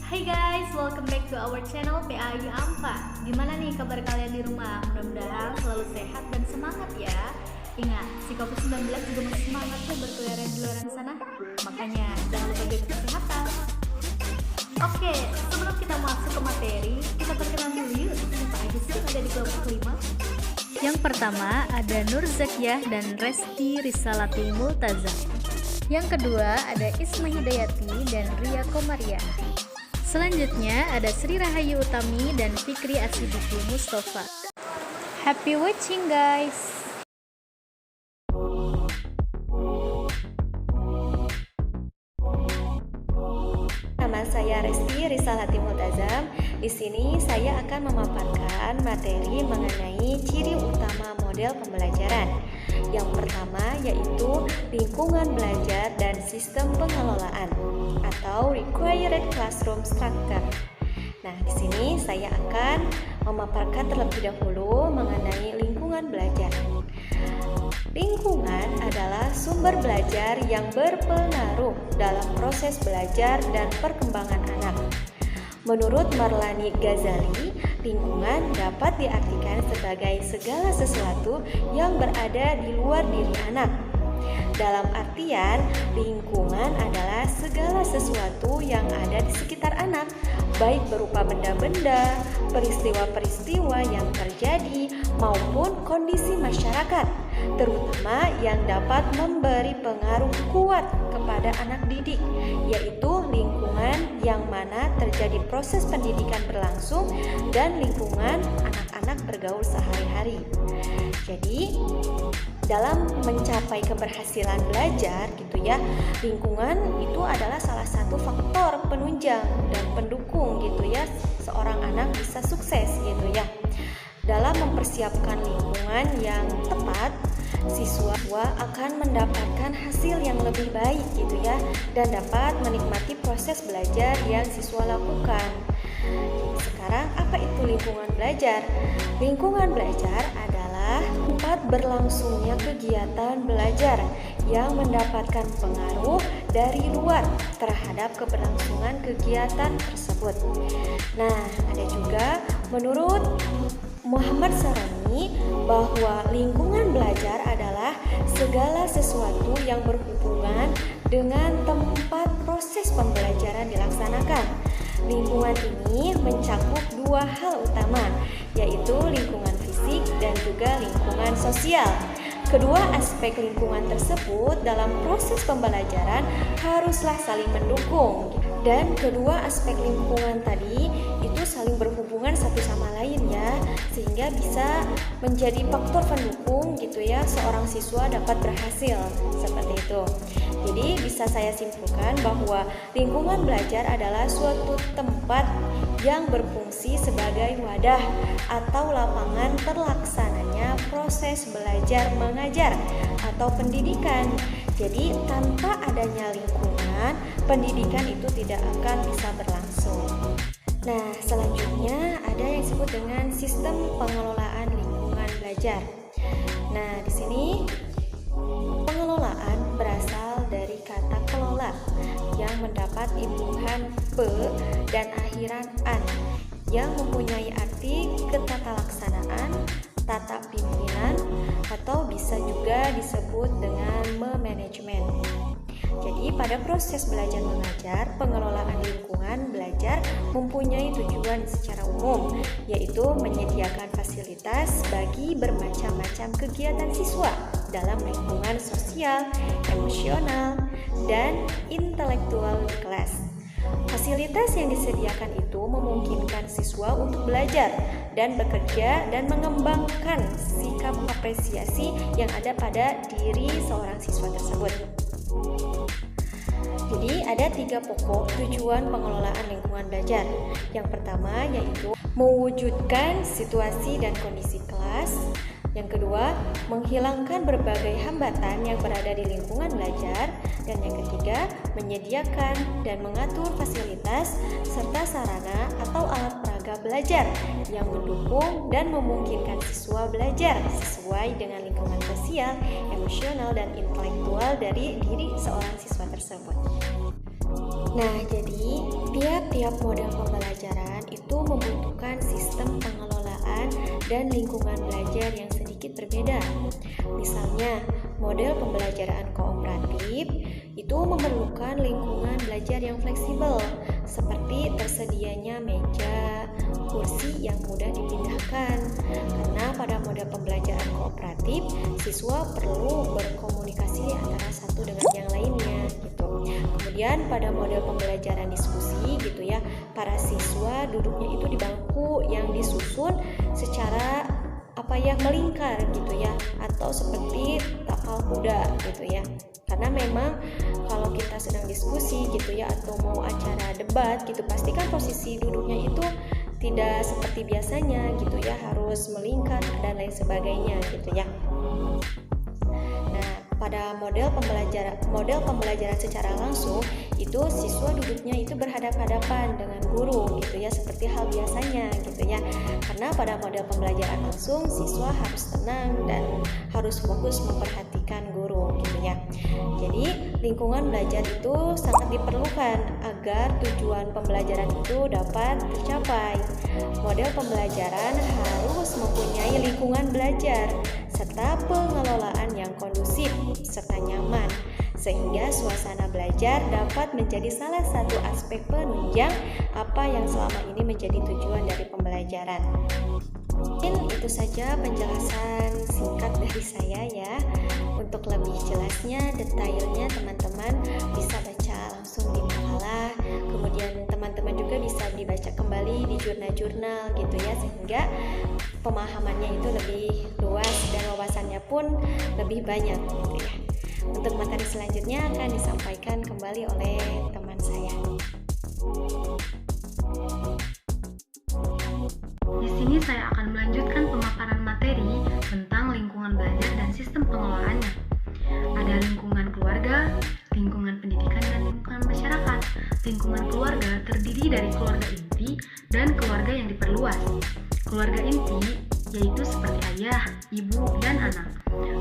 Hai guys, welcome back to our channel PAI Ampa. Gimana nih kabar kalian di rumah? Mudah-mudahan selalu sehat dan semangat ya. Ingat, si COVID-19 juga masih semangat ya berkeliaran di luar sana. Makanya jangan lupa jaga kesehatan. Oke, sebelum kita masuk ke materi, kita perkenalan dulu yuk. Siapa aja sih yang ada di kelompok kelima? Yang pertama ada Nur Zakiah dan Resti Risalati Multaza. Yang kedua ada Isma Hidayati dan Ria Komaria. Selanjutnya ada Sri Rahayu Utami dan Fikri Asidiku Mustafa. Happy watching guys. Nama saya Resti Risalati Multaza. Di sini saya akan memaparkan materi mengenai ciri utama model pembelajaran. Yang pertama yaitu lingkungan belajar dan sistem pengelolaan atau required classroom structure. Nah, di sini saya akan memaparkan terlebih dahulu mengenai lingkungan belajar. Lingkungan adalah sumber belajar yang berpengaruh dalam proses belajar dan perkembangan anak. Menurut Marlani Ghazali, lingkungan dapat diartikan sebagai segala sesuatu yang berada di luar diri anak. Dalam artian, lingkungan adalah segala sesuatu yang ada di sekitar anak, baik berupa benda-benda, peristiwa-peristiwa yang terjadi, maupun kondisi masyarakat, terutama yang dapat memberi pengaruh kuat kepada anak didik, yaitu lingkungan yang mana terjadi proses pendidikan berlangsung dan lingkungan anak-anak bergaul sehari-hari. Jadi, dalam mencapai keberhasilan belajar gitu ya, lingkungan itu adalah salah satu faktor penunjang dan pendukung gitu ya seorang anak bisa sukses gitu ya. Dalam mempersiapkan lingkungan yang tepat, siswa akan mendapatkan hasil yang lebih baik gitu ya dan dapat menikmati proses belajar yang siswa lakukan. Sekarang apa itu lingkungan belajar? Lingkungan belajar adalah tempat berlangsungnya kegiatan belajar yang mendapatkan pengaruh dari luar terhadap keberlangsungan kegiatan tersebut. Nah, ada juga menurut Muhammad Sarani bahwa lingkungan belajar adalah segala sesuatu yang berhubungan dengan tempat proses pembelajaran dilaksanakan. Lingkungan ini mencakup dua hal utama, yaitu lingkungan fisik dan juga lingkungan sosial. Kedua aspek lingkungan tersebut dalam proses pembelajaran haruslah saling mendukung, dan kedua aspek lingkungan tadi itu saling berhubungan satu sama lain ya, sehingga bisa menjadi faktor pendukung gitu ya seorang siswa dapat berhasil seperti itu. Jadi bisa saya simpulkan bahwa lingkungan belajar adalah suatu tempat yang berfungsi sebagai wadah atau lapangan terlaksananya proses belajar mengajar atau pendidikan. Jadi tanpa adanya lingkungan, pendidikan itu tidak akan bisa berlangsung. Nah, selanjutnya ada yang disebut dengan sistem pengelolaan lingkungan belajar. Nah, di sini pengelolaan berasal dari kata kelola yang mendapat imbuhan pe dan akhiran an yang mempunyai arti ketatalaksanaan, tata pimpinan, atau bisa juga disebut dengan memanajemen. Jadi pada proses belajar mengajar, pengelolaan lingkungan belajar mempunyai tujuan secara umum, yaitu menyediakan fasilitas bagi bermacam-macam kegiatan siswa dalam lingkungan sosial, emosional, dan intelektual di kelas. Fasilitas yang disediakan itu memungkinkan siswa untuk belajar dan bekerja dan mengembangkan sikap apresiasi yang ada pada diri seorang siswa tersebut. Jadi ada 3 pokok tujuan pengelolaan lingkungan belajar. Yang pertama yaitu mewujudkan situasi dan kondisi kelas. Yang kedua, menghilangkan berbagai hambatan yang berada di lingkungan belajar. Dan yang ketiga, menyediakan dan mengatur fasilitas serta sarana atau alat peraga belajar yang mendukung dan memungkinkan siswa belajar sesuai dengan lingkungan sosial, emosional, dan intelektual dari diri seorang siswa tersebut. Nah, jadi tiap-tiap model pembelajaran itu membutuhkan sistem pengelolaan dan lingkungan belajar yang sedikit berbeda. Misalnya, model pembelajaran kooperatif itu memerlukan lingkungan belajar yang fleksibel, seperti tersedianya meja, kursi yang mudah dipindahkan. Karena pada model pembelajaran kooperatif, siswa perlu berkomunikasi antara satu dengan yang lainnya gitu. Kemudian pada model pembelajaran diskusi gitu ya, para siswa duduknya itu di bangku yang disusun secara melingkar gitu ya, atau seperti tapal kuda gitu ya. Karena memang kalau kita sedang diskusi gitu ya, atau mau acara debat gitu, pasti kan posisi duduknya itu tidak seperti biasanya gitu ya, harus melingkar dan lain sebagainya gitu ya. Nah, pada model pembelajaran secara langsung itu siswa duduknya itu berhadapan-hadapan dengan guru gitu ya, seperti hal biasanya gitu ya. Karena pada model pembelajaran langsung siswa harus tenang dan harus fokus memperhatikan guru gitu ya. Jadi lingkungan belajar itu sangat diperlukan agar tujuan pembelajaran itu dapat tercapai. Model pembelajaran harus mempunyai lingkungan belajar serta pengelolaan yang kondusif serta nyaman, sehingga suasana belajar dapat menjadi salah satu aspek penunjang apa yang selama ini menjadi tujuan dari pembelajaran. Mungkin itu saja penjelasan singkat dari saya ya. Untuk lebih jelasnya, detailnya teman-teman bisa baca langsung di makalah. Kemudian teman-teman juga bisa dibaca kembali di jurnal-jurnal gitu ya, sehingga pemahamannya itu lebih luas dan wawasannya pun lebih banyak gitu ya. Untuk materi selanjutnya akan disampaikan kembali oleh teman saya. Di sini saya akan melanjutkan pemaparan materi tentang lingkungan belajar dan sistem pengelolaannya. Ada lingkungan keluarga, lingkungan pendidikan, dan lingkungan masyarakat. Lingkungan keluarga terdiri dari keluarga inti dan keluarga yang diperluas. Keluarga inti yaitu seperti ayah, ibu, dan anak.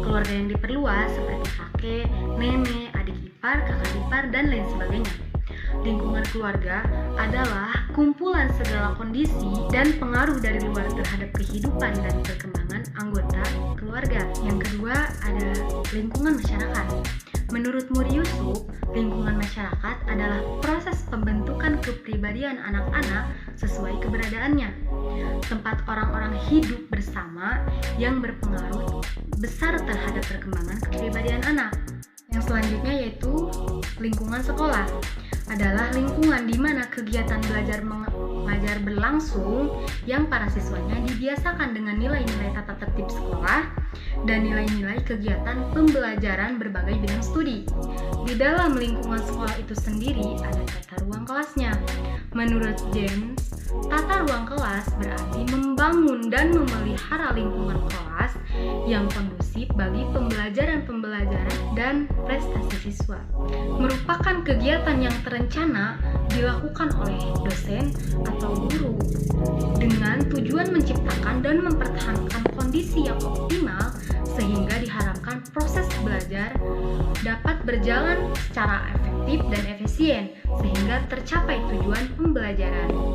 Keluarga yang diperluas seperti kakek, nenek, adik ipar, kakak ipar, dan lain sebagainya. Lingkungan keluarga adalah kumpulan segala kondisi dan pengaruh dari luar terhadap kehidupan dan perkembangan anggota keluarga. Yang kedua ada lingkungan masyarakat. Menurut Muri Yusuf, lingkungan masyarakat adalah proses pembentukan kepribadian anak-anak sesuai keberadaannya. Tempat orang-orang hidup bersama yang berpengaruh besar terhadap perkembangan kepribadian anak. Yang selanjutnya yaitu lingkungan sekolah. Adalah lingkungan di mana kegiatan belajar mengajar berlangsung yang para siswanya dibiasakan dengan nilai-nilai tata tertib sekolah dan nilai-nilai kegiatan pembelajaran berbagai bidang studi. Di dalam lingkungan sekolah itu sendiri ada tata ruang kelasnya. Menurut James, tata ruang kelas berarti membangun dan memelihara lingkungan kelas yang kondusif bagi pembelajaran dan prestasi siswa. Merupakan kegiatan yang terencana dilakukan oleh dosen atau guru dengan tujuan menciptakan dan mempertahankan kondisi yang optimal sehingga diharapkan proses belajar dapat berjalan secara efektif dan efisien sehingga tercapai tujuan pembelajaran.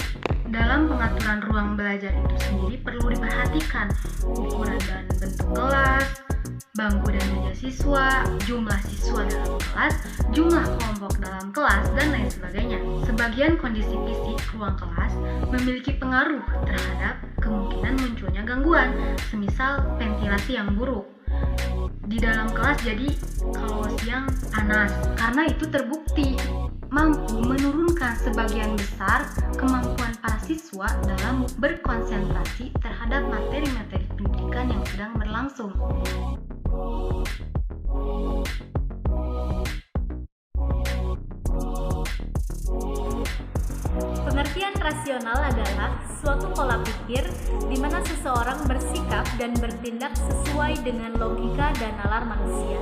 Dalam pengaturan ruang belajar itu sendiri perlu diperhatikan ukuran dan bentuk kelas, bangku dan meja siswa, jumlah siswa dalam kelas, jumlah kelompok dalam kelas, dan lain sebagainya. Sebagian kondisi fisik ruang kelas memiliki pengaruh terhadap kemungkinan munculnya gangguan, semisal ventilasi yang buruk di dalam kelas. Jadi kalau siang panas, karena itu terbukti mampu menurunkan sebagian besar kemampuan para siswa dalam berkonsentrasi terhadap materi-materi pendidikan yang sedang berlangsung. Pengertian rasional adalah suatu pola pikir di mana seseorang bersikap dan bertindak sesuai dengan logika dan nalar manusia.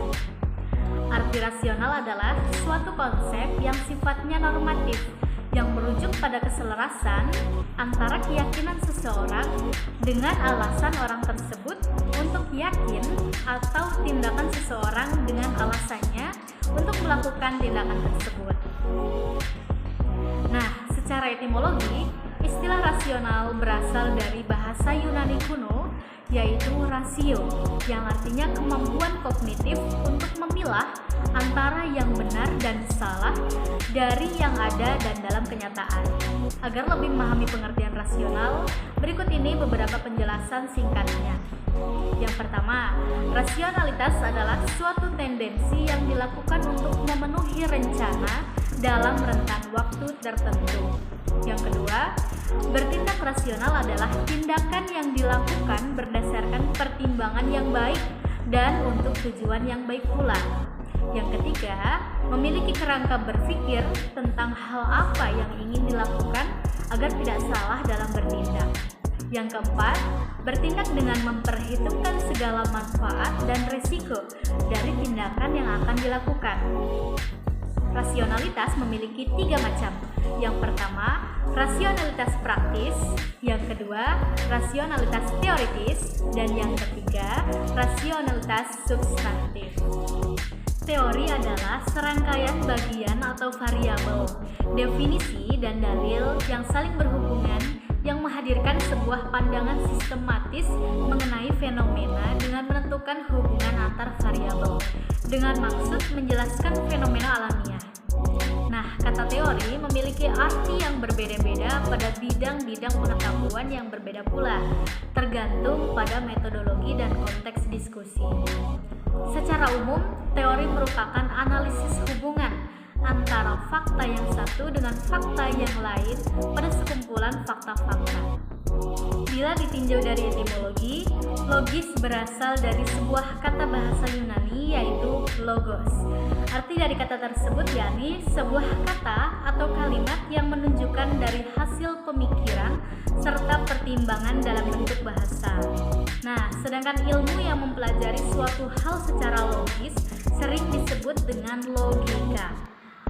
Arti rasional adalah suatu konsep yang sifatnya normatif, yang merujuk pada keselarasan antara keyakinan seseorang dengan alasan orang tersebut untuk yakin atau tindakan seseorang dengan alasannya untuk melakukan tindakan tersebut. Nah, secara etimologi, istilah rasional berasal dari bahasa Yunani kuno, yaitu rasio, yang artinya kemampuan kognitif untuk memilah antara yang benar dan salah dari yang ada dan dalam kenyataan. Agar lebih memahami pengertian rasional, berikut ini beberapa penjelasan singkatnya. Yang pertama, rasionalitas adalah suatu tendensi yang dilakukan untuk memenuhi rencana dalam rentang waktu tertentu. Yang kedua, bertindak rasional adalah tindakan yang dilakukan berdasarkan pertimbangan yang baik dan untuk tujuan yang baik pula. Yang ketiga, memiliki kerangka berpikir tentang hal apa yang ingin dilakukan agar tidak salah dalam bertindak. Yang keempat, bertindak dengan memperhitungkan segala manfaat dan risiko dari tindakan yang akan dilakukan. Rasionalitas memiliki 3 macam. Yang pertama, rasionalitas praktis. Yang kedua, rasionalitas teoritis. Dan yang ketiga, rasionalitas substantif. Teori adalah serangkaian bagian atau variabel, definisi dan dalil yang saling berhubungan yang menghadirkan sebuah pandangan sistematis mengenai fenomena dengan menentukan hubungan antar variabel dengan maksud menjelaskan fenomena alamiah. Nah, kata teori memiliki arti yang berbeda-beda pada bidang-bidang pengetahuan yang berbeda pula, tergantung pada metodologi dan konteks diskusi. Secara umum, teori merupakan analisis hubungan antara fakta yang satu dengan fakta yang lain pada sekumpulan fakta-fakta. Bila ditinjau dari etimologi, logis berasal dari sebuah kata bahasa Yunani yaitu logos. Arti dari kata tersebut yakni sebuah kata atau kalimat yang menunjukkan dari hasil pemikiran serta pertimbangan dalam bentuk bahasa. Nah, sedangkan ilmu yang mempelajari suatu hal secara logis sering disebut dengan logika.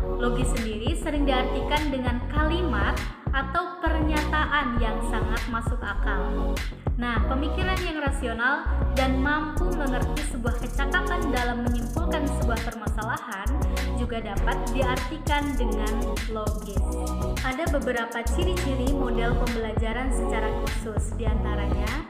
Logis sendiri sering diartikan dengan kalimat atau pernyataan yang sangat masuk akal. Nah, pemikiran yang rasional dan mampu mengerti sebuah kecakapan dalam menyimpulkan sebuah permasalahan juga dapat diartikan dengan logis. Ada beberapa ciri-ciri model pembelajaran secara khusus, diantaranya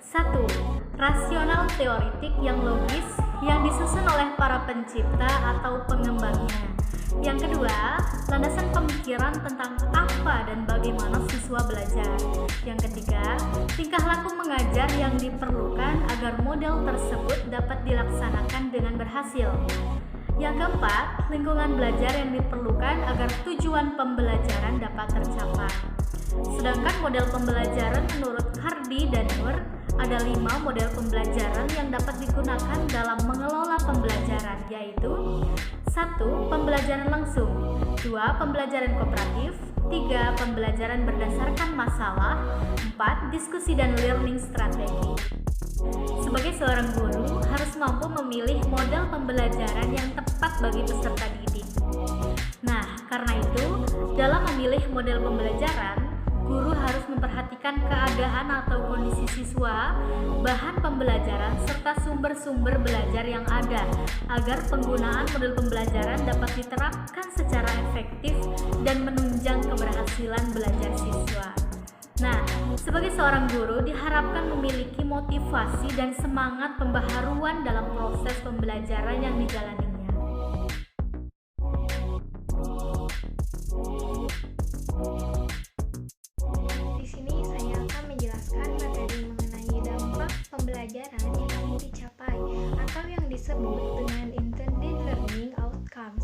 1. Rasional teoritik yang logis yang disusun oleh para pencipta atau pengembangnya. Yang kedua, landasan pemikiran tentang apa dan bagaimana siswa belajar. Yang ketiga, tingkah laku mengajar yang diperlukan agar model tersebut dapat dilaksanakan dengan berhasil. Yang keempat, lingkungan belajar yang diperlukan agar tujuan pembelajaran dapat tercapai. Sedangkan model pembelajaran menurut Hardy dan Moore, ada 5 model pembelajaran yang dapat digunakan dalam mengelola pembelajaran, yaitu 1. Pembelajaran langsung, 2. Pembelajaran kooperatif, 3. Pembelajaran berdasarkan masalah, 4. Diskusi dan learning strategi. Sebagai seorang guru, harus mampu memilih model pembelajaran yang tepat bagi peserta didik. Nah, karena itu, dalam memilih model pembelajaran, guru harus memperhatikan keadaan atau kondisi siswa, bahan pembelajaran, serta sumber-sumber belajar yang ada, agar penggunaan model pembelajaran dapat diterapkan secara efektif dan menunjang keberhasilan belajar siswa. Nah, sebagai seorang guru diharapkan memiliki motivasi dan semangat pembaharuan dalam proses pembelajaran yang dijalaninya. Di sini saya akan menjelaskan materi mengenai dampak pembelajaran yang ingin dicapai atau yang disebut dengan intended learning outcomes.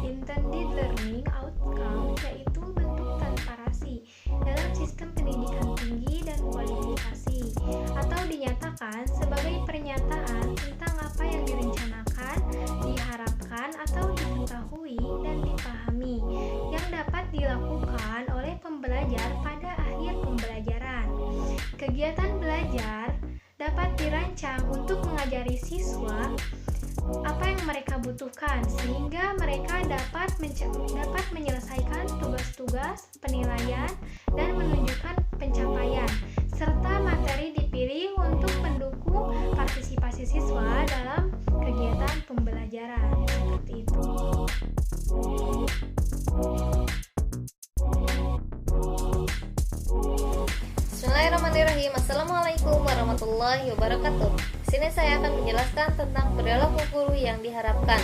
Intended learning outcome yaitu bentuk transparasi dalam sistem pendidikan tinggi dan kualifikasi, atau dinyatakan sebagai pernyataan tentang apa yang direncanakan, diharapkan atau diketahui dan dipahami yang dapat dilakukan oleh pembelajar pada akhir pembelajaran. Kegiatan belajar dapat dirancang untuk mengajari siswa apa yang mereka butuhkan sehingga mereka dapat menyelesaikan tugas-tugas, penilaian, dan menunjukkan pencapaian, serta materi dipilih untuk mendukung partisipasi siswa dalam kegiatan pembelajaran. Seperti itu. Bismillahirrahmanirrahim. Assalamualaikum warahmatullahi wabarakatuh. Di sini saya akan menjelaskan tentang perilaku guru yang diharapkan.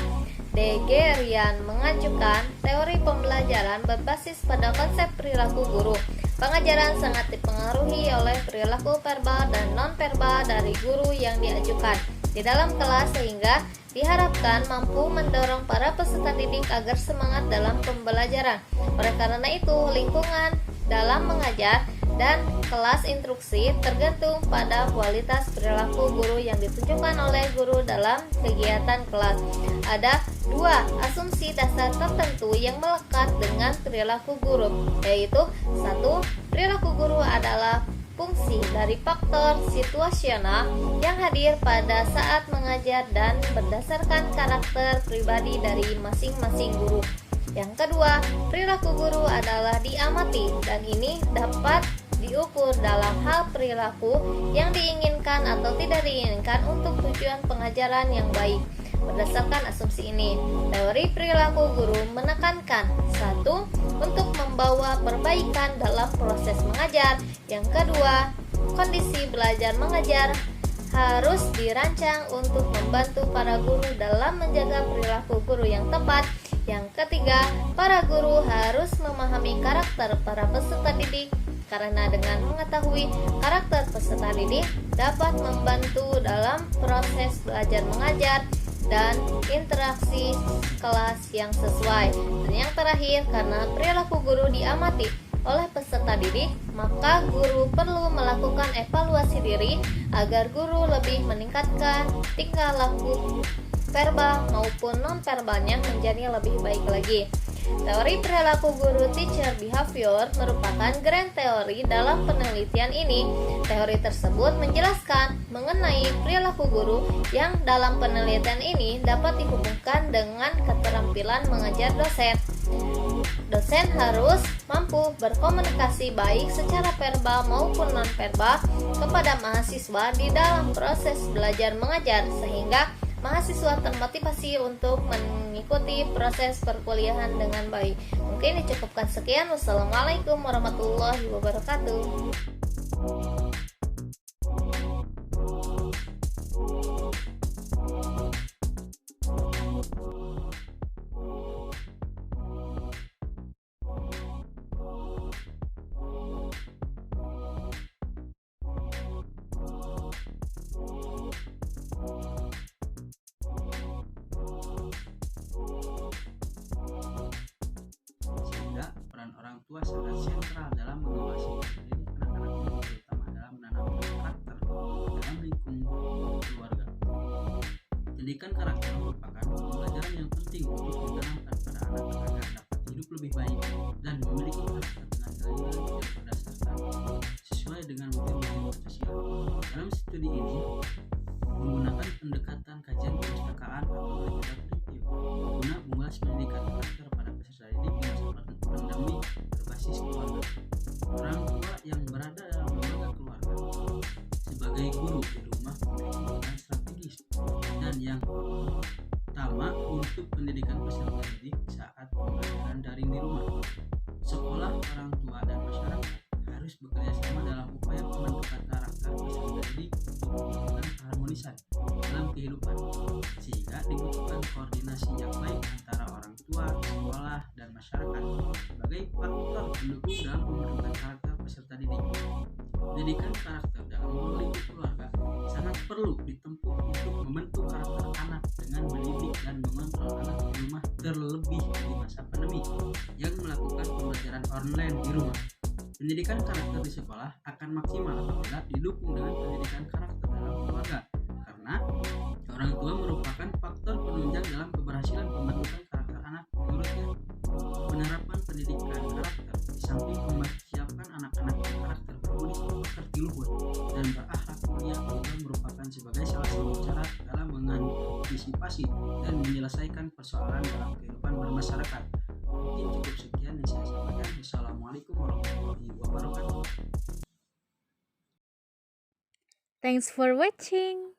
Degerian mengajukan teori pembelajaran berbasis pada konsep perilaku guru. Pengajaran sangat dipengaruhi oleh perilaku verbal dan non-verbal dari guru yang diajukan di dalam kelas sehingga diharapkan mampu mendorong para peserta didik agar semangat dalam pembelajaran. Oleh karena itu, lingkungan dalam mengajar dan kelas instruksi tergantung pada kualitas perilaku guru yang ditunjukkan oleh guru dalam kegiatan kelas. Ada dua asumsi dasar tertentu yang melekat dengan perilaku guru, yaitu satu, perilaku guru adalah fungsi dari faktor situasional yang hadir pada saat mengajar dan berdasarkan karakter pribadi dari masing-masing guru. Yang kedua, perilaku guru adalah diamati dan ini dapat diukur dalam hal perilaku yang diinginkan atau tidak diinginkan untuk tujuan pengajaran yang baik. Berdasarkan asumsi ini, teori perilaku guru menekankan satu, untuk membawa perbaikan dalam proses mengajar. Yang kedua, kondisi belajar mengajar harus dirancang untuk membantu para guru dalam menjaga perilaku guru yang tepat. Yang ketiga, para guru harus memahami karakter para peserta didik karena dengan mengetahui karakter peserta didik dapat membantu dalam proses belajar mengajar dan interaksi kelas yang sesuai. Dan yang terakhir, karena perilaku guru diamati oleh peserta didik, maka guru perlu melakukan evaluasi diri agar guru lebih meningkatkan tingkah laku verbal maupun non-verbalnya menjadi lebih baik lagi. Teori perilaku guru teacher behavior merupakan grand teori dalam penelitian ini. Teori tersebut menjelaskan mengenai perilaku guru yang dalam penelitian ini dapat dihubungkan dengan keterampilan mengajar dosen. Dosen harus mampu berkomunikasi baik secara verbal maupun non-verbal kepada mahasiswa di dalam proses belajar mengajar sehingga mahasiswa termotivasi untuk mengikuti proses perkuliahan dengan baik. Mungkin dicukupkan sekian. Wassalamualaikum warahmatullahi wabarakatuh. Sehingga peran orang tua sangat sentral dalam mengawasi mendidik anak-anak, terutama dalam menanamkan karakter dalam lingkungan keluarga. Pendidikan karakter merupakan pembelajaran yang penting untuk ditanamkan pada anak agar dapat hidup lebih baik dan memiliki karakter dengan nilai-nilai yang berdasarkan sesuai dengan motif-motif Pancasila. Dalam studi ini menggunakan pendekatan kajian perpustakaan atau metode review guna mengulas pendidikan karakter pada peserta didik yang pandemi berbasis keluarga. Orang tua yang berada dalam lembaga keluarga sebagai guru di rumah memiliki peran strategis dan yang utama untuk pendidikan peserta didik saat pembelajaran daring di rumah. Sekolah, orang tua, dan masyarakat harus bekerja sama dalam upaya pembentukan karakter peserta didik untuk mewujudkan keharmonisan dalam kehidupan, sehingga dibutuhkan koordinasi yang baik antara orang tua, sekolah, dan masyarakat sebagai faktor pendukung dalam pembentukan karakter peserta didik. Pendidikan karakter dalam lingkup keluarga sangat perlu ditempuh untuk membentuk karakter anak dengan mendidik dan mengontrol anak di rumah, terlebih di masa pandemi yang melakukan pembelajaran online di rumah. Pendidikan karakter di sekolah akan maksimal apabila didukung dengan pendidikan karakter dalam keluarga, karena orang tua merupakan faktor penunjang dalam keberhasilan pembentukan karakter anak. Menurutnya, penerapan pendidikan karakter di samping mempersiapkan anak-anak karakter berbudi pekerti luhur dan berakhlak mulia juga merupakan sebagai salah satu cara dalam mengantisipasi dan menyelesaikan persoalan dalam kehidupan bermasyarakat. Mungkin cukup sekian yang saya sampaikan. Wassalamualaikum warahmatullahi wabarakatuh. Thanks for watching.